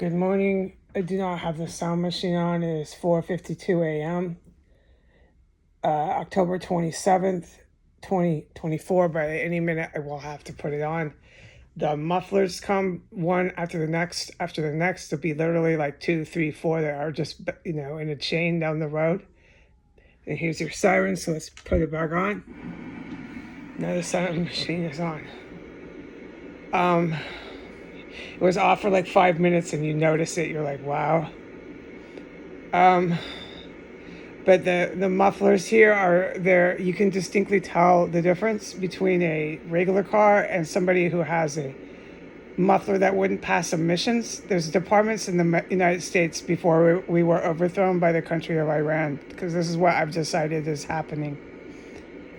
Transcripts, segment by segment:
Good morning. I do not have the sound machine on. It is 4:52 a.m. October 27th, 2024. But any minute I will have to put it on. The mufflers come one after the next, after the next. To be literally like two, three, four that are just, in a chain down the road. And here's your siren, so let's put it back on. Now the sound machine is on. It was off for like 5 minutes and you notice it. You're like, wow. But the mufflers here are there. You can distinctly tell the difference between a regular car and somebody who has a muffler that wouldn't pass emissions. There's departments in the United States before we were overthrown by the country of Iran, because this is what I've decided is happening.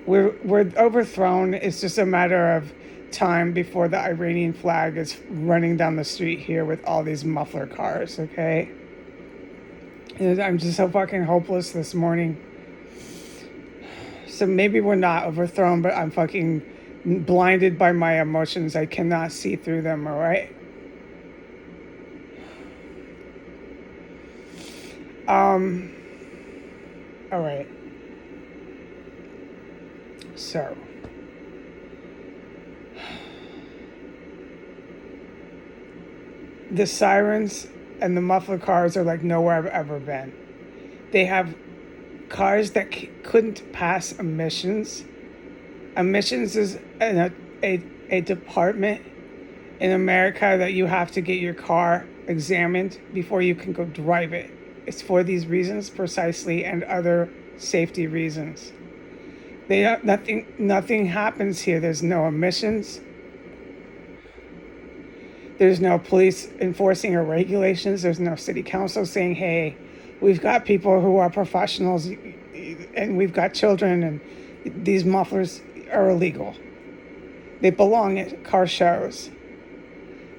We're overthrown. It's just a matter of time before the Iranian flag is running down the street here with all these muffler cars, okay? I'm just so fucking hopeless this morning. So maybe we're not overthrown, but I'm fucking blinded by my emotions. I cannot see through them, all right? All right. So, the sirens and the muffler cars are like nowhere I've ever been. They have cars that couldn't pass emissions. Emissions is a department in America that you have to get your car examined before you can go drive it. It's for these reasons precisely and other safety reasons. Nothing happens here. There's no emissions. There's no police enforcing our regulations. There's no city council saying, hey, we've got people who are professionals and we've got children and these mufflers are illegal. They belong at car shows.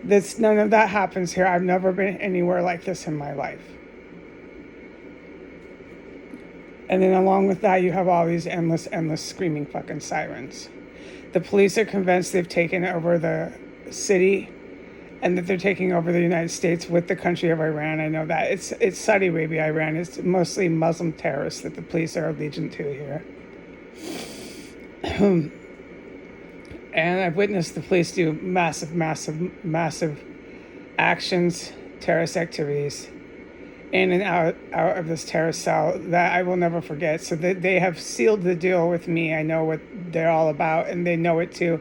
None of that happens here. I've never been anywhere like this in my life. And then along with that, you have all these endless screaming fucking sirens. The police are convinced they've taken over the city and that they're taking over the United States with the country of Iran. I know that. It's Saudi Arabia, Iran. It's mostly Muslim terrorists that the police are allegiant to here. And I've witnessed the police do massive actions, terrorist activities, in and out of this terrorist cell that I will never forget. So they have sealed the deal with me. I know what they're all about, and they know it too.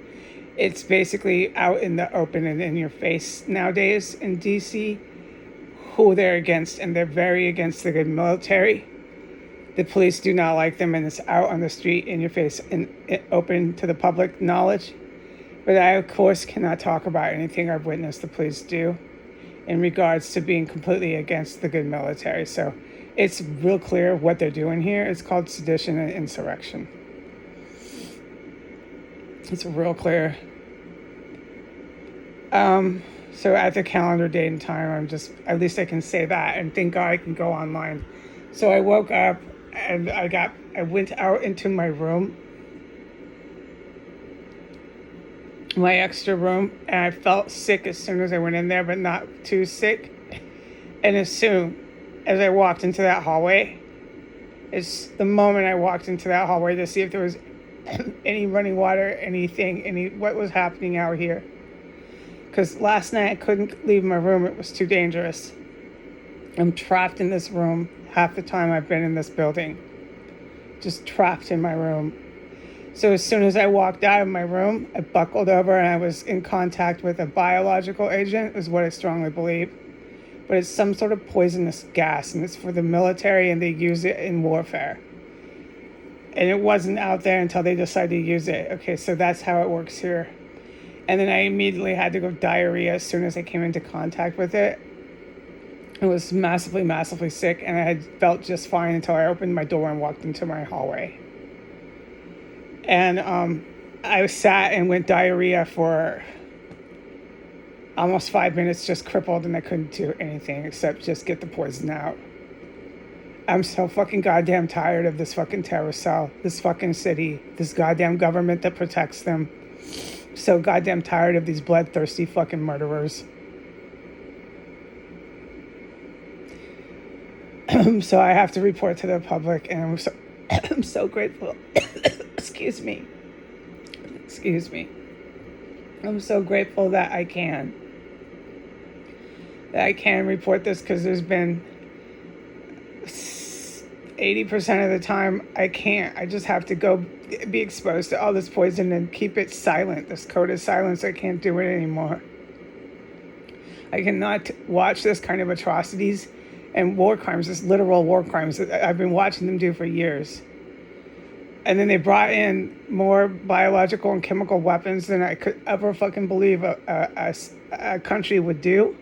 It's basically out in the open and in your face nowadays in DC who they're against, and they're very against the good military. The police do not like them, and it's out on the street in your face and open to the public knowledge. But I, of course, cannot talk about anything I've witnessed the police do in regards to being completely against the good military. So it's real clear what they're doing here. It's called sedition and insurrection. It's real clear. So at the calendar date and time, at least I can say that, and thank God I can go online. So I woke up and I went out into my room, my extra room, and I felt sick as soon as I went in there, but not too sick. And as soon as I walked into that hallway, it's the moment I walked into that hallway to see if there was any running water, what was happening out here. Because last night I couldn't leave my room. It was too dangerous. I'm trapped in this room half the time I've been in this building. Just trapped in my room. So as soon as I walked out of my room, I buckled over and I was in contact with a biological agent, is what I strongly believe. But it's some sort of poisonous gas, and it's for the military, and they use it in warfare. And it wasn't out there until they decided to use it. Okay, so that's how it works here. And then I immediately had to go diarrhea as soon as I came into contact with it. I was massively sick, and I had felt just fine until I opened my door and walked into my hallway. And I sat and went diarrhea for almost 5 minutes, just crippled, and I couldn't do anything except just get the poison out. I'm so fucking goddamn tired of this fucking terror cell, this fucking city, this goddamn government that protects them. So goddamn tired of these bloodthirsty fucking murderers. So I have to report to the public, and I'm so grateful. Excuse me. I'm so grateful that I can report this, because there's been 80% of the time I can't. I just have to go be exposed to all this poison and keep it silent. This code of silence. I can't do it anymore. I cannot watch this kind of atrocities and war crimes, this literal war crimes that I've been watching them do for years. And then they brought in more biological and chemical weapons than I could ever fucking believe a country would do.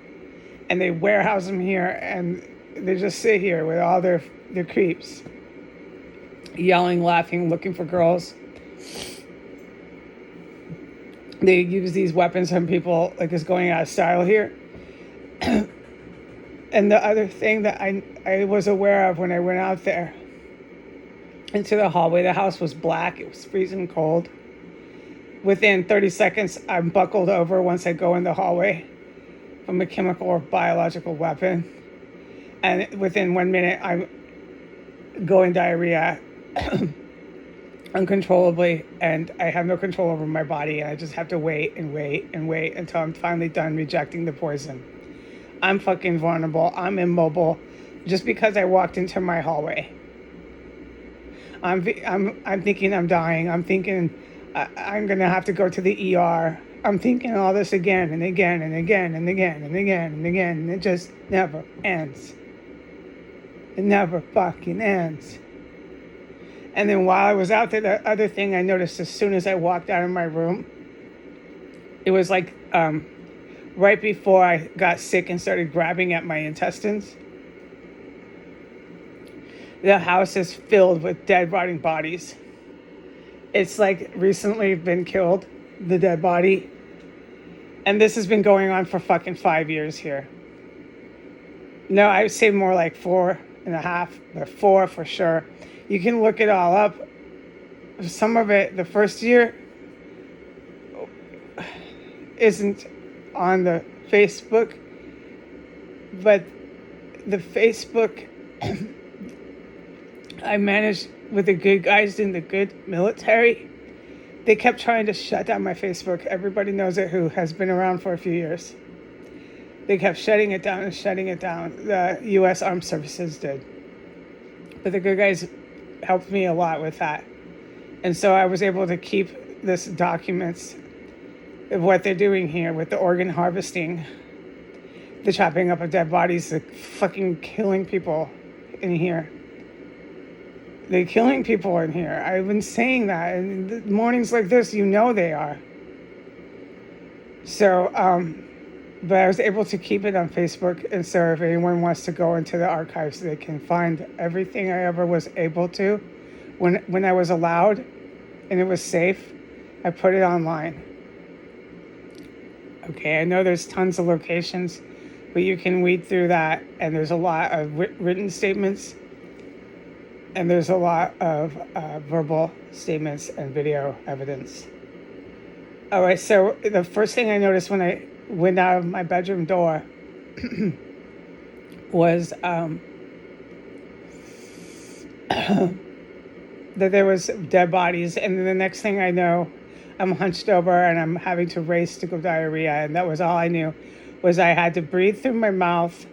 And they warehouse them here, and they just sit here with all their creeps, yelling, laughing, looking for girls. They use these weapons on people like it's going out of style here. And the other thing that I was aware of when I went out there into the hallway, the house was black. It was freezing cold. Within 30 seconds, I'm buckled over once I go in the hallway from a chemical or biological weapon. And within 1 minute, I'm going diarrhea uncontrollably, and I have no control over my body, and I just have to wait until I'm finally done rejecting the poison. I'm fucking vulnerable. I'm immobile just because I walked into my hallway. I'm thinking I'm dying. I'm thinking I'm going to have to go to the ER. I'm thinking all this again and again and again and again and again and again, and it just never ends. It never fucking ends. And then while I was out there, the other thing I noticed as soon as I walked out of my room, it was like right before I got sick and started grabbing at my intestines. The house is filled with dead, rotting bodies. It's like recently been killed, the dead body. And this has been going on for fucking 5 years here. No, I would say more like 4.5, but 4 for sure. You can look it all up. Some of it, the first year, isn't on the Facebook, but the Facebook I managed with the good guys in the good military. They kept trying to shut down my Facebook. Everybody knows it who has been around for a few years. They kept shutting it down. The U.S. Armed Services did. But the good guys helped me a lot with that. And so I was able to keep this documents of what they're doing here with the organ harvesting, the chopping up of dead bodies, the fucking killing people in here. They're killing people in here. I've been saying that. And mornings like this, you know they are. So, but I was able to keep it on Facebook. And so if anyone wants to go into the archives, they can find everything I ever was able to. When I was allowed and it was safe, I put it online. Okay, I know there's tons of locations, but you can weed through that. And there's a lot of written statements. And there's a lot of verbal statements and video evidence. All right, so the first thing I noticed when I went out of my bedroom door was that there was dead bodies. And then the next thing I know, I'm hunched over and I'm having to race to go diarrhea. And that was all I knew, was I had to breathe through my mouth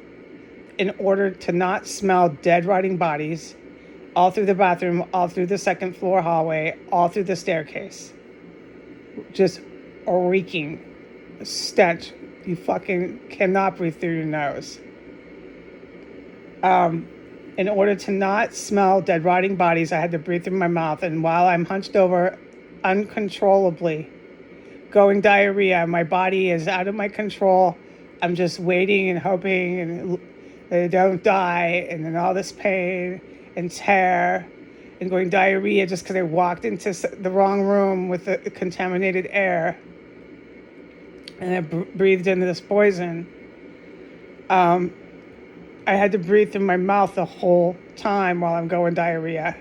in order to not smell dead, rotting bodies, all through the bathroom, all through the second floor hallway, all through the staircase. Just a reeking stench. You fucking cannot breathe through your nose. In order to not smell dead, rotting bodies, I had to breathe through my mouth. And while I'm hunched over uncontrollably, going diarrhea, my body is out of my control. I'm just waiting and hoping and they don't die, and then all this pain and tear and going diarrhea just because I walked into the wrong room with the contaminated air and I breathed into this poison. I had to breathe through my mouth the whole time while I'm going diarrhea.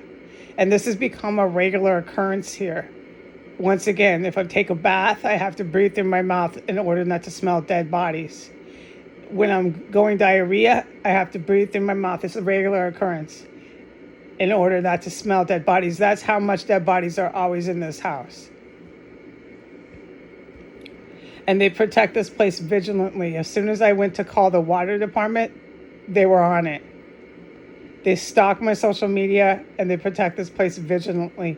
And this has become a regular occurrence here. Once again, if I take a bath, I have to breathe through my mouth in order not to smell dead bodies. when I'm going diarrhea, I have to breathe through my mouth. It's a regular occurrence in order not to smell dead bodies. That's how much dead bodies are always in this house. And they protect this place vigilantly. As soon as I went to call the water department, they were on it. They stalk my social media and they protect this place vigilantly.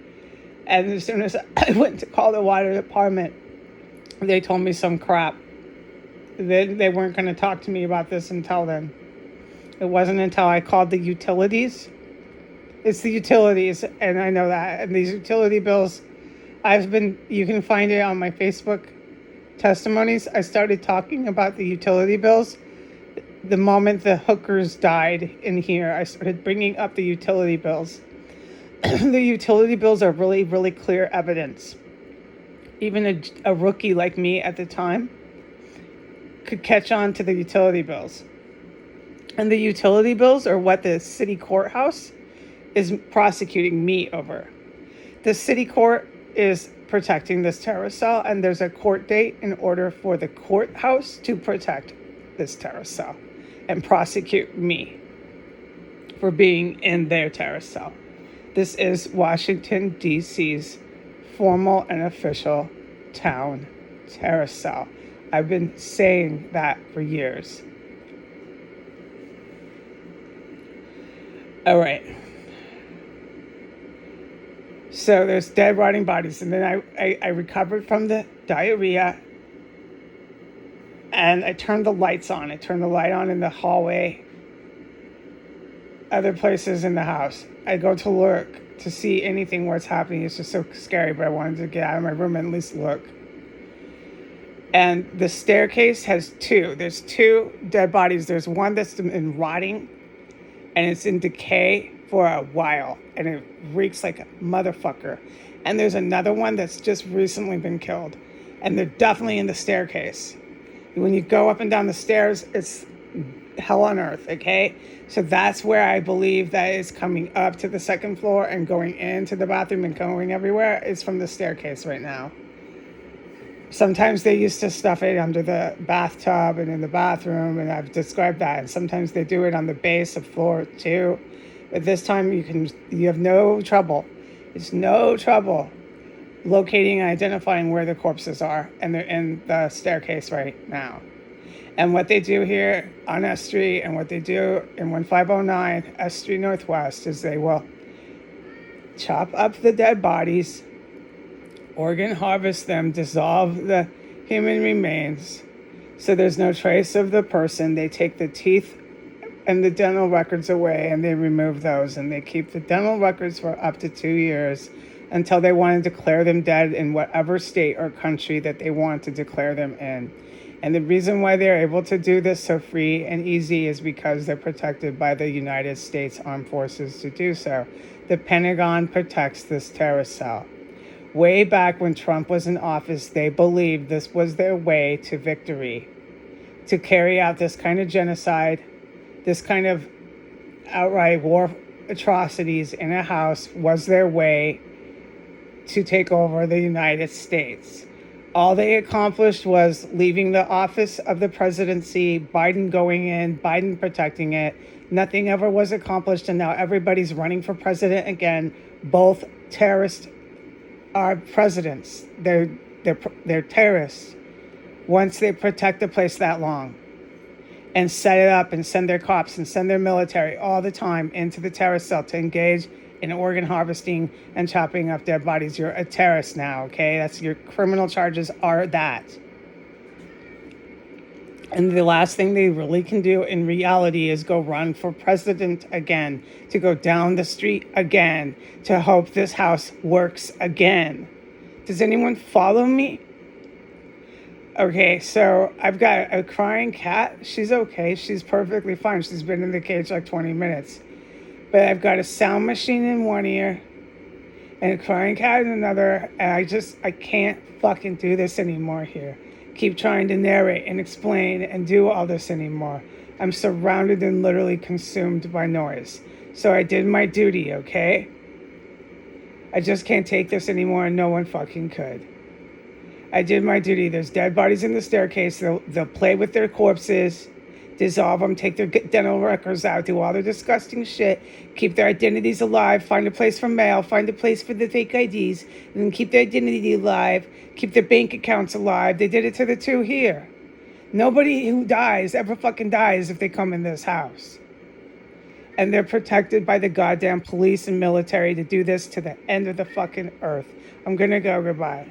And as soon as I went to call the water department, they told me some crap. They weren't going to talk to me about this until then. It wasn't until I called the utilities. It's the utilities, and I know that. And these utility bills, you can find it on my Facebook testimonies. I started talking about the utility bills the moment the hookers died in here. I started bringing up the utility bills. The utility bills are really, really clear evidence. Even a rookie like me at the time could catch on to the utility bills. And the utility bills are what the city courthouse is prosecuting me over. The city court is protecting this terrorist cell, and there's a court date in order for the courthouse to protect this terrorist cell and prosecute me for being in their terrorist cell. This is Washington, D.C.'s formal and official town terrorist cell. I've been saying that for years. All right. So there's dead, rotting bodies. And then I recovered from the diarrhea. And I turned the lights on. I turned the light on in the hallway. Other places in the house. I go to look to see anything where it's happening. It's just so scary, but I wanted to get out of my room and at least look. And the staircase has two. There's two dead bodies. There's one that's been rotting, and it's in decay for a while, and it reeks like a motherfucker. And there's another one that's just recently been killed, and they're definitely in the staircase. When you go up and down the stairs, it's hell on earth, okay? So that's where I believe that is coming up to the second floor and going into the bathroom and going everywhere. It's from the staircase right now. Sometimes they used to stuff it under the bathtub and in the bathroom, and I've described that. And sometimes they do it on the base of floor 2. But this time you have no trouble. It's no trouble locating and identifying where the corpses are, and they're in the staircase right now. And what they do here on S Street and what they do in 1509 S Street Northwest is they will chop up the dead bodies, organ harvest them, dissolve the human remains so there's no trace of the person. They take the teeth and the dental records away, and they remove those, and they keep the dental records for up to 2 years until they want to declare them dead in whatever state or country that they want to declare them in. And the reason why they're able to do this so free and easy is because they're protected by the United States Armed Forces to do so. The Pentagon protects this terrorist cell. Way back when Trump was in office, they believed this was their way to victory, to carry out this kind of genocide, this kind of outright war atrocities in a house was their way to take over the United States. All they accomplished was leaving the office of the presidency, Biden going in, Biden protecting it. Nothing ever was accomplished, and now everybody's running for president again. Both terrorists are presidents. They're terrorists once they protect the place that long and set it up and send their cops and send their military all the time into the terrorist cell to engage in organ harvesting and chopping up dead bodies. You're a terrorist now, okay? That's your criminal charges are that. And the last thing they really can do in reality is go run for president again, to go down the street again, to hope this house works again. Does anyone follow me? Okay, so I've got a crying cat. She's okay. She's perfectly fine. She's been in the cage like 20 minutes. But I've got a sound machine in one ear and a crying cat in another. And I can't fucking do this anymore here. Keep trying to narrate and explain and do all this anymore. I'm surrounded and literally consumed by noise. So I did my duty, okay? I just can't take this anymore, and no one fucking could. I did my duty. There's dead bodies in the staircase. They'll play with their corpses. dissolve them, take their dental records out, do all their disgusting shit, keep their identities alive, find a place for mail, find a place for the fake IDs, and then keep their identity alive, keep their bank accounts alive. They did it to the two here. Nobody who dies ever fucking dies if they come in this house. And they're protected by the goddamn police and military to do this to the end of the fucking earth. I'm gonna go. Goodbye.